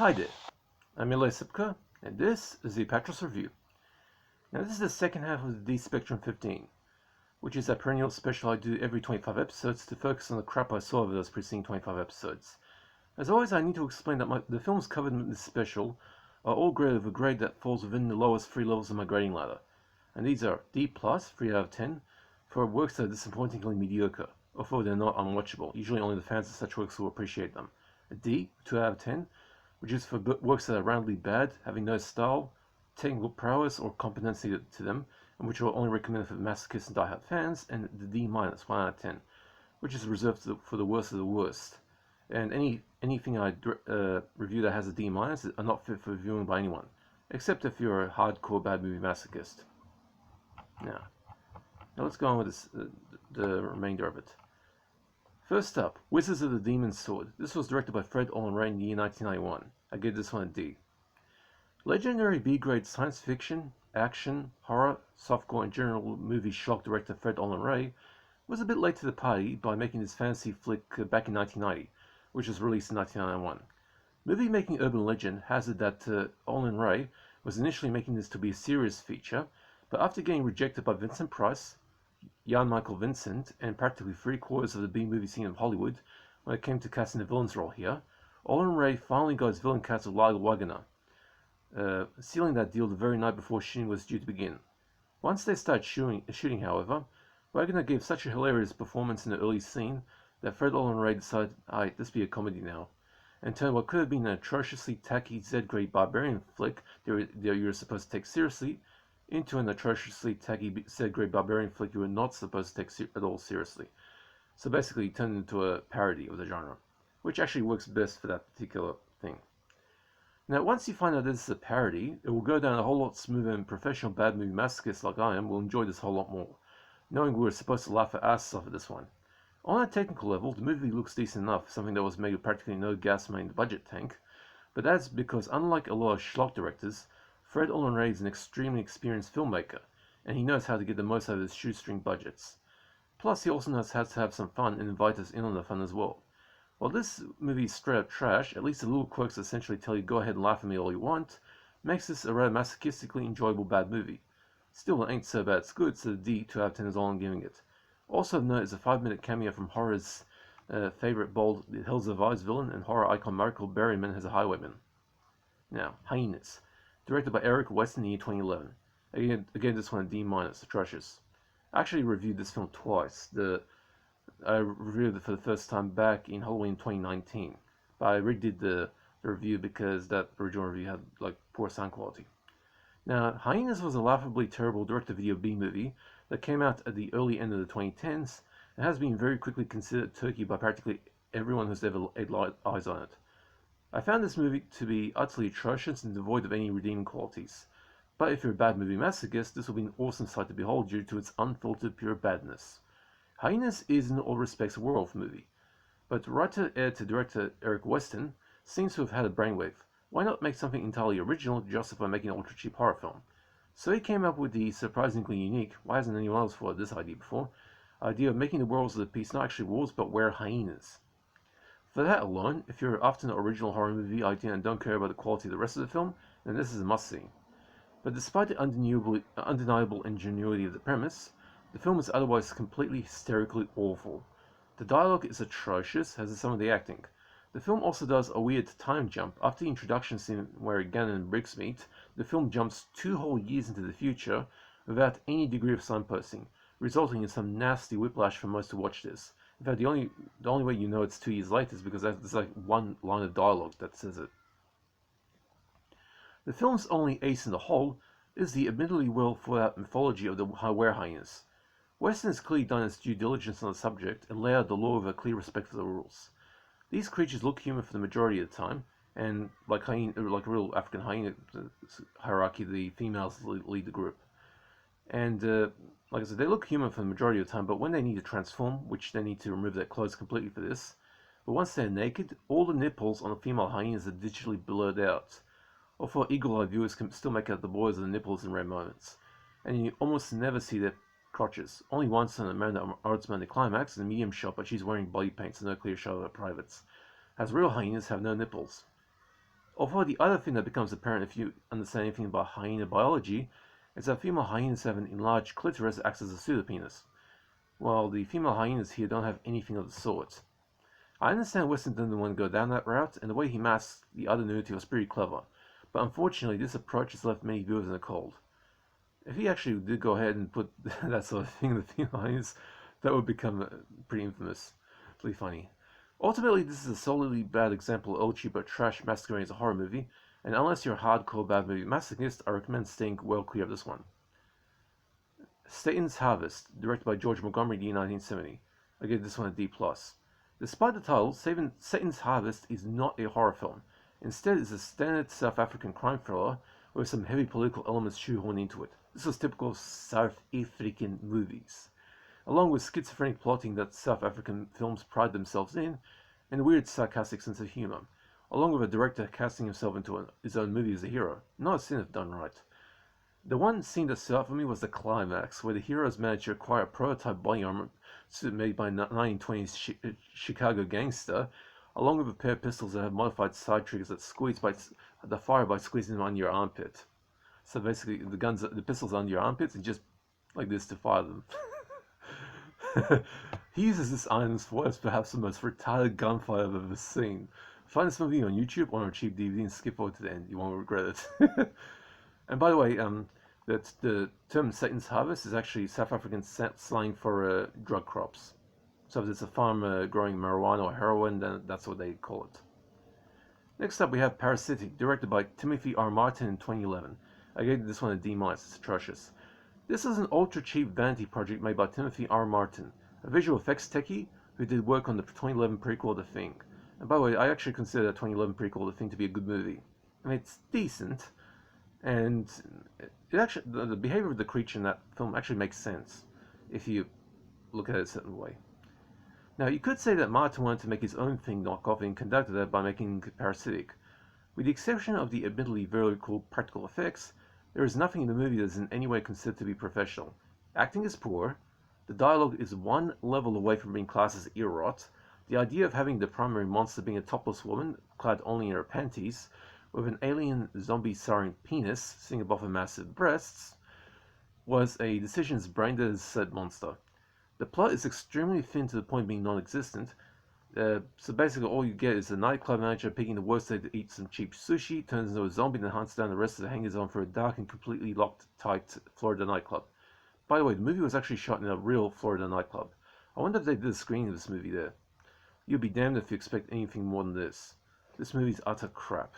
Hi there, I'm Eli Sipka, and this is the Apatros Review. Now this is the second half of the D Spectrum 15, which is a perennial special I do every 25 episodes to focus on the crap I saw over those preceding 25 episodes. As always, I need to explain that the films covered in this special are all graded of a grade that falls within the lowest 3 levels of my grading ladder, and these are D+, 3 out of 10, for works that are disappointingly mediocre, although they're not unwatchable. Usually only the fans of such works will appreciate them. A D, 2 out of 10, which is for works that are roundly bad, having no style, technical prowess, or competency to them, and which are only recommended for masochists and die-hard fans, and the D-, 1 out of 10, which is reserved for the worst of the worst. And anything I review that has a D- are not fit for viewing by anyone, except if you're a hardcore Bad Movie Masochist. Now let's go on with the remainder of it. First up, Wizards of the Demon Sword. This was directed by Fred Olen Ray in the year 1991. I gave this one a D. Legendary B-grade science fiction, action, horror, softcore, and general movie shock director Fred Olen Ray was a bit late to the party by making his fantasy flick back in 1990, which was released in 1991. Movie-making urban legend has it that Olen Ray was initially making this to be a serious feature, but after getting rejected by Vincent Price, Jan Michael Vincent, and practically 3/4 of the B-movie scene of Hollywood when it came to casting the villain's role here, Olen Ray finally got his villain cast with Lyle Waggoner, sealing that deal the very night before shooting was due to begin. Once they started shooting, however, Waggoner gave such a hilarious performance in the early scene that Fred Olen Ray decided, alright, this be a comedy now, and turned what could have been an atrociously tacky Z-grade barbarian flick that you were supposed to take seriously into an atrociously tacky Z-grade barbarian flick you were not supposed to take at all seriously. So basically, it turned into a parody of the genre, which actually works best for that particular thing. Now, once you find out this is a parody, it will go down a whole lot smoother, and professional Bad Movie Masochists like I am will enjoy this a whole lot more, knowing we were supposed to laugh our asses off at this one. On a technical level, the movie looks decent enough, something that was made with practically no gas money in the budget tank, but that's because unlike a lot of schlock directors, Fred Olen Ray is an extremely experienced filmmaker, and he knows how to get the most out of his shoestring budgets. Plus, he also knows how to have some fun and invite us in on the fun as well. While this movie is straight up trash, at least the little quirks that essentially tell you go ahead and laugh at me all you want, makes this a rather masochistically enjoyable bad movie. Still, it ain't so bad it's good, so the D, 2 out of 10 is all I'm giving it. Also of note is a 5-minute cameo from horror's favorite bold Hills of Eyes villain and horror icon Michael Berryman as a highwayman. Now, Hyenas. Directed by Eric West in the year 2011. Again, this one a D-, atrocious. I actually reviewed this film twice. I reviewed it for the first time back in Halloween 2019, but I redid the review because that original review had poor sound quality. Now, Hyenas was a laughably terrible direct-to-video B-movie that came out at the early end of the 2010s and has been very quickly considered turkey by practically everyone who's ever laid eyes on it. I found this movie to be utterly atrocious and devoid of any redeeming qualities. But if you're a Bad Movie Masochist, this will be an awesome sight to behold due to its unfiltered pure badness. Hyenas is in all respects a werewolf movie, but writer to director Eric Weston seems to have had a brainwave. Why not make something entirely original to justify making an ultra-cheap horror film? So he came up with the surprisingly unique, why hasn't anyone else thought of this idea before, idea of making the werewolves of the piece not actually wolves but were-hyenas. For that alone, if you're after an original horror movie idea and don't care about the quality of the rest of the film, then this is a must-see. But despite the undeniable ingenuity of the premise, the film is otherwise completely hysterically awful. The dialogue is atrocious, as is some of the acting. The film also does a weird time jump. After the introduction scene where Gannon and Briggs meet, the film jumps 2 whole years into the future without any degree of signposting, resulting in some nasty whiplash for most who watch this. In fact, the only way you know it's 2 years later is because there's one line of dialogue that says it. The film's only ace in the hole is the admittedly well thought out mythology of the were-hyenas. Weston has clearly done his due diligence on the subject and laid out the law with a clear respect for the rules. These creatures look human for the majority of the time, and like a real African hyena hierarchy, the females lead the group. And like I said, they look human for the majority of the time, but when they need to transform, which they need to remove their clothes completely for this, but once they're naked, all the nipples on the female hyenas are digitally blurred out. Although eagle-eyed viewers can still make out the borders of the nipples in rare moments. And you almost never see their crotches. Only once on Amanda Artsman the climax in a medium shot, but she's wearing body paint, so no clear shot of her privates. As real hyenas have no nipples. Although the other thing that becomes apparent if you understand anything about hyena biology is that female hyenas have an enlarged clitoris that acts as a pseudopenis, while the female hyenas here don't have anything of the sort. I understand Weston didn't want to go down that route, and the way he masked the other nudity was pretty clever, but unfortunately this approach has left many viewers in the cold. If he actually did go ahead and put that sort of thing in the female hyenas, that would become pretty infamous. Really funny. Ultimately, this is a solidly bad example of old cheapo trash masquerading as a horror movie, and unless you're a hardcore Bad Movie Masochist, I recommend staying well clear of this one. Satan's Harvest, directed by George Montgomery in 1970. I give this one a D+. Despite the title, Satan's Harvest is not a horror film. Instead, it's a standard South African crime thriller with some heavy political elements shoehorned into it. This was typical South African movies, along with schizophrenic plotting that South African films pride themselves in, and a weird sarcastic sense of humor, along with a director casting himself into his own movie as a hero. Not a sin if done right. The one scene that stood out for me was the climax, where the heroes managed to acquire a prototype body armor suit made by a 1920s Chicago gangster, along with a pair of pistols that have modified side triggers that fire by squeezing them on your armpit. So basically, the pistols are under your armpits, and just like this to fire them. He uses this iron for what is perhaps the most retarded gunfight I've ever seen. Find this movie on YouTube or on a cheap DVD and skip forward to the end. You won't regret it. And by the way, the term Satan's Harvest is actually South African slang for drug crops. So if it's a farm growing marijuana or heroin, then that's what they call it. Next up, we have Parasitic, directed by Timothy R. Martin in 2011. I gave this one a D-. It's atrocious. This is an ultra-cheap vanity project made by Timothy R. Martin, a visual effects techie who did work on the 2011 prequel The Thing. And by the way, I actually consider the 2011 prequel The Thing to be a good movie. I mean, it's decent, and the behavior of the creature in that film actually makes sense if you look at it a certain way. Now, you could say that Martin wanted to make his own Thing knockoff and conducted that by making Parasitic. With the exception of the admittedly very cool practical effects, there is nothing in the movie that is in any way considered to be professional. Acting is poor, the dialogue is one level away from being classed as ear-rot, the idea of having the primary monster being a topless woman, clad only in her panties, with an alien zombie siren penis sitting above her massive breasts, was a decision as brain-dead as said monster. The plot is extremely thin to the point of being non-existent, so basically all you get is a nightclub manager picking the worst day to eat some cheap sushi, turns into a zombie, and hunts down the rest of the hangers-on for a dark and completely locked, tight Florida nightclub. By the way, the movie was actually shot in a real Florida nightclub. I wonder if they did a screening of this movie there. You'll be damned if you expect anything more than this. This movie's utter crap.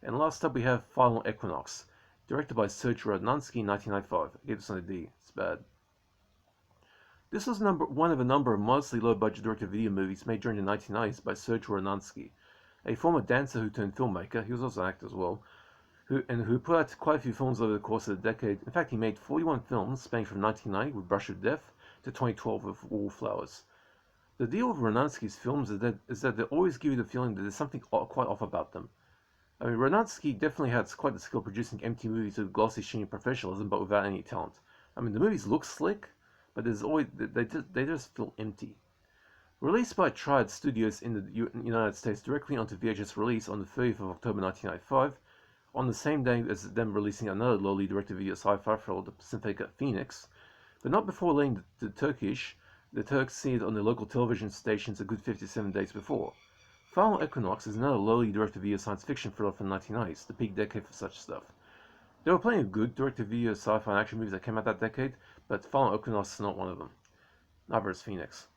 And last up we have Final Equinox, directed by Serge Rodnansky in 1995. I gave this on a D. It's bad. This was one of a number of modestly low-budget direct-to-video movies made during the 1990s by Serge Rodnansky, a former dancer who turned filmmaker. He was also an actor as well, who put out quite a few films over the course of the decade. In fact, he made 41 films spanning from 1990 with Brush of Death to 2012 with Wallflowers. The deal with Rodnansky's films is that they always give you the feeling that there's something quite off about them. I mean, Rodnansky definitely has quite the skill producing empty movies with glossy sheen professionalism, but without any talent. I mean, the movies look slick, but there's always they just feel empty. Released by Triad Studios in the United States directly onto VHS release on the 30th of October 1995, on the same day as them releasing another lowly direct-to-video sci-fi thriller, The Pacific Phoenix, but not before letting the Turks see it on their local television stations a good 57 days before. Final Equinox is another lowly direct-to-video science fiction thriller from the 1990s, the peak decade for such stuff. There were plenty of good direct-to-video sci-fi and action movies that came out that decade, but Final Equinox is not one of them. Neither is Phoenix.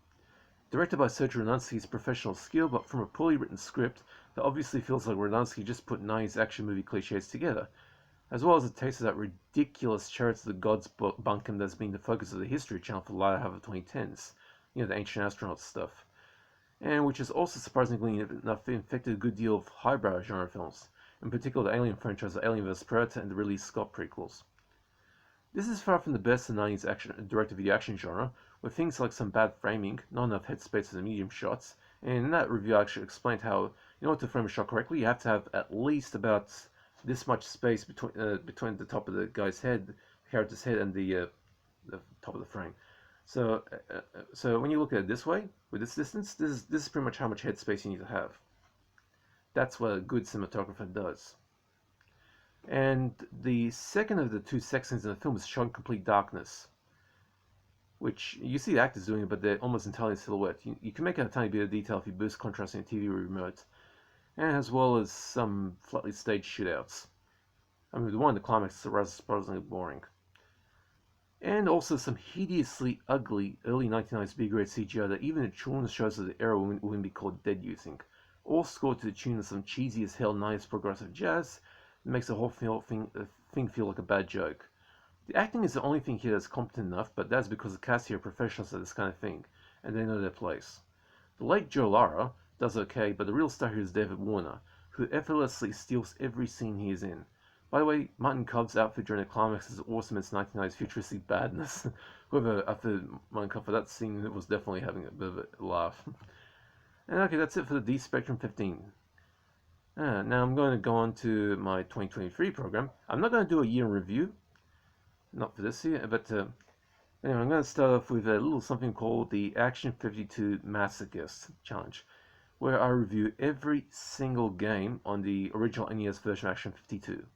Directed by Serge Rodnansky's professional skill, but from a poorly written script that obviously feels like Rodnansky just put 90s action movie cliches together, as well as a taste of that ridiculous Chariots of the Gods bunkum that's been the focus of the History Channel for the latter half of the 2010s. You know, the ancient astronauts stuff. And which has also surprisingly enough infected a good deal of highbrow genre films, in particular the Alien franchise, the Alien vs. Predator, and the Ridley Scott prequels. This is far from the best of the 90s direct-to-video action genre, with things like some bad framing, not enough headspace for the medium shots, and in that review I actually explained how, in order to frame a shot correctly, you have to have at least about this much space between the top of the guy's head, the character's head, and the top of the frame. So when you look at it this way, with this distance, this is pretty much how much headspace you need to have. That's what a good cinematographer does. And the second of the two sex scenes in the film is shot in complete darkness, which you see the actors doing it, but they're almost entirely silhouette. You can make out a tiny bit of detail if you boost contrast in a TV remote, and as well as some flatly staged shootouts. I mean, the one in the climax is rather surprisingly boring. And also some hideously ugly early 1990s B-grade CGI that even the children's shows of the era wouldn't be called dead using. All scored to the tune of some cheesy as hell 90s progressive jazz that makes the whole thing feel like a bad joke. The acting is the only thing here that's competent enough, but that's because the cast here are professionals at this kind of thing, and they know their place. The late Joe Lara does okay, but the real star here is David Warner, who effortlessly steals every scene he is in. By the way, Martin Cobb's outfit during the climax is awesome. It's 1990s futuristic badness. Whoever outfitted Martin Cobb for that scene was definitely having a bit of a laugh. And okay, that's it for the D Spectrum 15. Now I'm going to go on to my 2023 program. I'm not going to do a year in review, not for this year, but anyway, I'm going to start off with a little something called the Action 52 Masochist Challenge, where I review every single game on the original NES version of Action 52.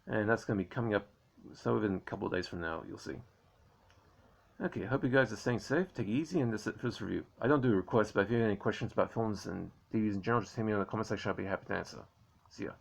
And that's going to be coming up, so within a couple of days from now, you'll see. Okay, I hope you guys are staying safe, take it easy, and that's it for this review. I don't do requests, but if you have any questions about films and TVs in general, just hit me in the comment section, I'll be happy to answer. See ya.